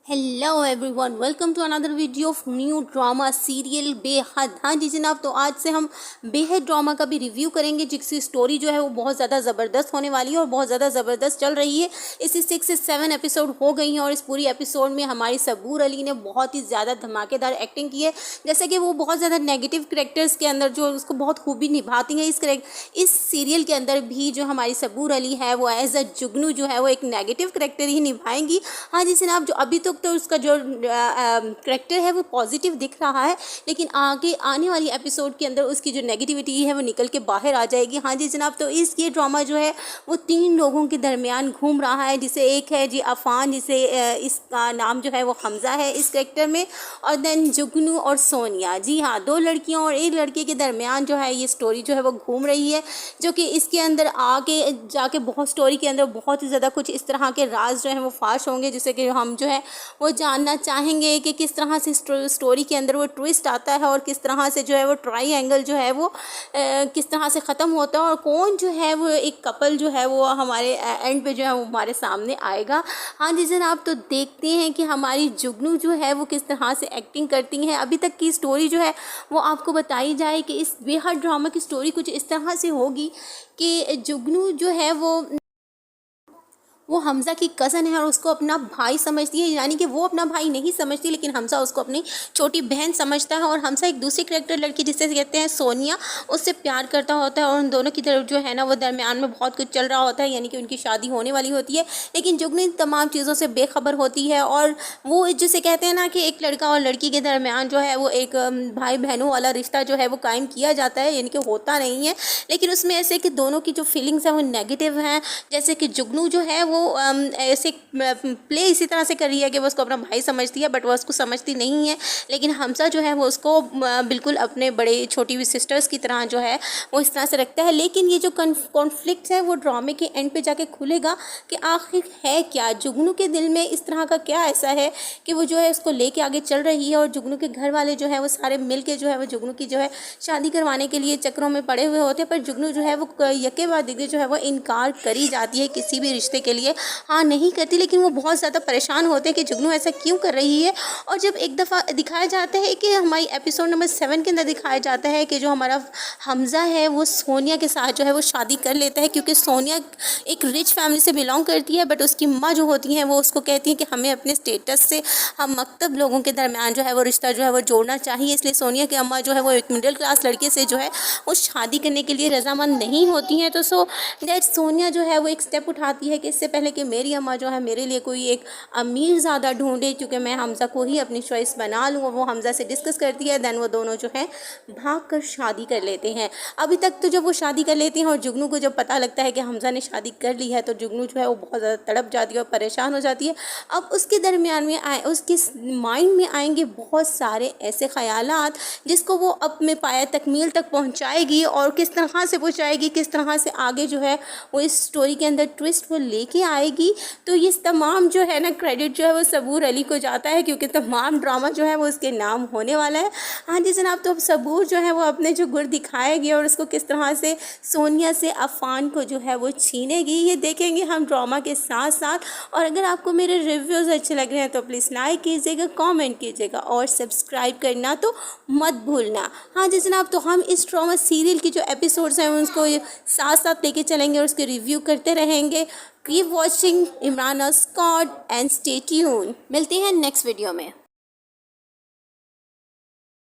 Hello everyone, welcome to another video of new drama serial Behad. हाँ जी जनाब, तो आज से हम बेहद ड्रामा का भी रिव्यू करेंगे, जिसकी स्टोरी जो है वो बहुत ज़्यादा ज़बरदस्त होने वाली है और बहुत ज़्यादा ज़बरदस्त चल रही है। इसकी 6 से 7 एपिसोड हो गई हैं और इस पूरी एपिसोड में हमारी सबूर अली ने बहुत ही ज़्यादा धमाकेदार एक्टिंग की है। जैसे कि वो बहुत ज़्यादा नेगेटिव करेक्टर्स के अंदर जो उसको बहुत खूबी निभाती हैं, इस सीरियल के अंदर भी जो हमारी सबूर अली है वो एज अ जुगनू जो है वो एक नेगेटिव करेक्टर ही निभाएंगी। हाँ जी जनाब, जो अभी तो उसका जो करेक्टर है वो पॉजिटिव दिख रहा है, लेकिन आगे आने वाली एपिसोड के अंदर उसकी जो नेगेटिविटी है वो निकल के बाहर आ जाएगी। हाँ जी जनाब, तो ये ड्रामा जो है वो 3 लोगों के दरमियान घूम रहा है, जिसे एक है जी अफान, जिसे इसका नाम जो है वो हमज़ा है इस करेक्टर में, और देन जुगनू और सोनिया। जी हाँ, 2 लड़कियों और 1 लड़के के दरमियान जो है ये स्टोरी जो है वो घूम रही है, जो कि इसके अंदर आगे जाके बहुत स्टोरी के अंदर बहुत ही ज़्यादा कुछ इस तरह के राज जो है वो फाश होंगे, जिससे कि हम जो है वो जानना चाहेंगे कि किस तरह से स्टोरी के अंदर वो ट्विस्ट आता है और किस तरह से जो है वो ट्रायंगल जो है वो किस तरह से ख़त्म होता है और कौन जो है वो एक कपल जो है वो हमारे एंड पे जो है वो हमारे सामने आएगा। हाँ जी जनाब, तो देखते हैं कि हमारी जुगनू जो है वो किस तरह से एक्टिंग करती हैं। अभी तक की स्टोरी जो है वो आपको बताई जाए कि इस बेहद ड्रामा की स्टोरी कुछ इस तरह से होगी कि जुगनू जो है वो हमज़ा की कज़न है और उसको अपना भाई समझती है, यानी कि वो अपना भाई नहीं समझती, लेकिन हमज़ा उसको अपनी छोटी बहन समझता है। और हमज़ा एक दूसरी करेक्टर लड़की जिसे कहते हैं सोनिया, उससे प्यार करता होता है और उन दोनों की तरफ जो है ना वो दरमियान में बहुत कुछ चल रहा होता है, यानी कि उनकी शादी होने वाली होती है। लेकिन जुगनू इन तमाम चीज़ों से बेखबर होती है और वो जिसे कहते हैं ना कि एक लड़का और लड़की के दरमियान जो है वो एक भाई बहनों वाला रिश्ता जो है वो कायम किया जाता है, यानी कि होता नहीं है, लेकिन उसमें ऐसे कि दोनों की जो फीलिंग्स हैं वो नेगेटिव हैं। जैसे कि जुगनू जो है वो ऐसे प्ले इसी तरह से कर रही है कि वो उसको अपना भाई समझती है, बट वो उसको समझती नहीं है। लेकिन हमज़ा जो है वो उसको बिल्कुल अपने बड़े छोटी सिस्टर्स की तरह जो है वो इस तरह से रखता है। लेकिन ये जो कॉन्फ्लिक्ट है वो ड्रामे के एंड पे जाके खुलेगा कि आखिर है क्या, जुगनू के दिल में इस तरह का क्या ऐसा है कि वो जो है उसको लेके आगे चल रही है। और जुगनू के घर वाले जो है वो सारे मिल के जो है वो जुगनू की जो है शादी करवाने के लिए चक्रों में पड़े हुए होते हैं, पर जुगनू जो है वो यके बाद दिखे जो है वो इनकार करी जाती है किसी भी रिश्ते के लिए, हाँ नहीं करती। लेकिन वो बहुत ज़्यादा परेशान होते हैं कि जुगनू ऐसा क्यों कर रही है। और जब एक दफ़ा दिखाया जाता है कि हमारी एपिसोड नंबर 7 के अंदर दिखाया जाता है कि जो हमारा हमज़ा है वो सोनिया के साथ जो है वो शादी कर लेता है, क्योंकि सोनिया एक रिच फैमिली से बिलोंग करती है, बट उसकी माँ जो होती हैं वो उसको कहती हैं कि हमें अपने स्टेटस से हम मकतब लोगों के दरमियान जो है वो रिश्ता जो है वो जोड़ना चाहिए। इसलिए सोनिया की अम्मा जो है वो एक मिडिल क्लास लड़के से जो है वो शादी करने के लिए रजामंद नहीं होती हैं। तो दैट सोनिया जो है वो एक स्टेप उठाती है कि इससे पहले कि मेरी अम्मा जो है मेरे लिए कोई एक अमीर ज़्यादा ढूंढे, क्योंकि मैं हमज़ा को ही अपनी चॉइस बना लूँ, वो हमज़ा से डिस्कस करती है। दैन वो दोनों जो है भाग कर शादी कर लेते हैं। अभी तक तो जब वो शादी कर लेते हैं और जुगनू को जब पता लगता है कि हमज़ा ने शादी कर ली है, तो जुगनू जो है वो बहुत ज़्यादा तड़प जाती है और परेशान हो जाती है। अब उसके दरमियान में उसके माइंड में आएंगे बहुत सारे ऐसे ख़यालात जिसको वो अपने पाया तकमील तक पहुँचाएगी, और किस तरह से पहुँचाएगी, किस तरह से आगे जो है वो इस स्टोरी के अंदर ट्विस्ट वो लेके आएगी। तो ये तमाम जो है ना क्रेडिट जो है वो सबूर अली को जाता है, क्योंकि तमाम ड्रामा जो है वो उसके नाम होने वाला है। हाँ जी जनाब, तो अब सबूर जो है वो अपने जो गुर दिखाएगी और उसको किस तरह से सोनिया से अफान को जो है वो छीनेगी, ये देखेंगे हम ड्रामा के साथ साथ। और अगर आपको मेरे रिव्यूज़ अच्छे लग रहे हैं तो प्लीज़ लाइक कीजिएगा, कमेंट कीजिएगा और सब्सक्राइब करना तो मत भूलना। हाँ जी जनाब, तो हम इस ड्रामा सीरियल की जो एपिसोड्स हैं उनको साथ साथ लेके चलेंगे और उसके रिव्यू करते रहेंगे। Keep watching Imran Scott and stay tune. मिलते हैं नेक्स्ट वीडियो में।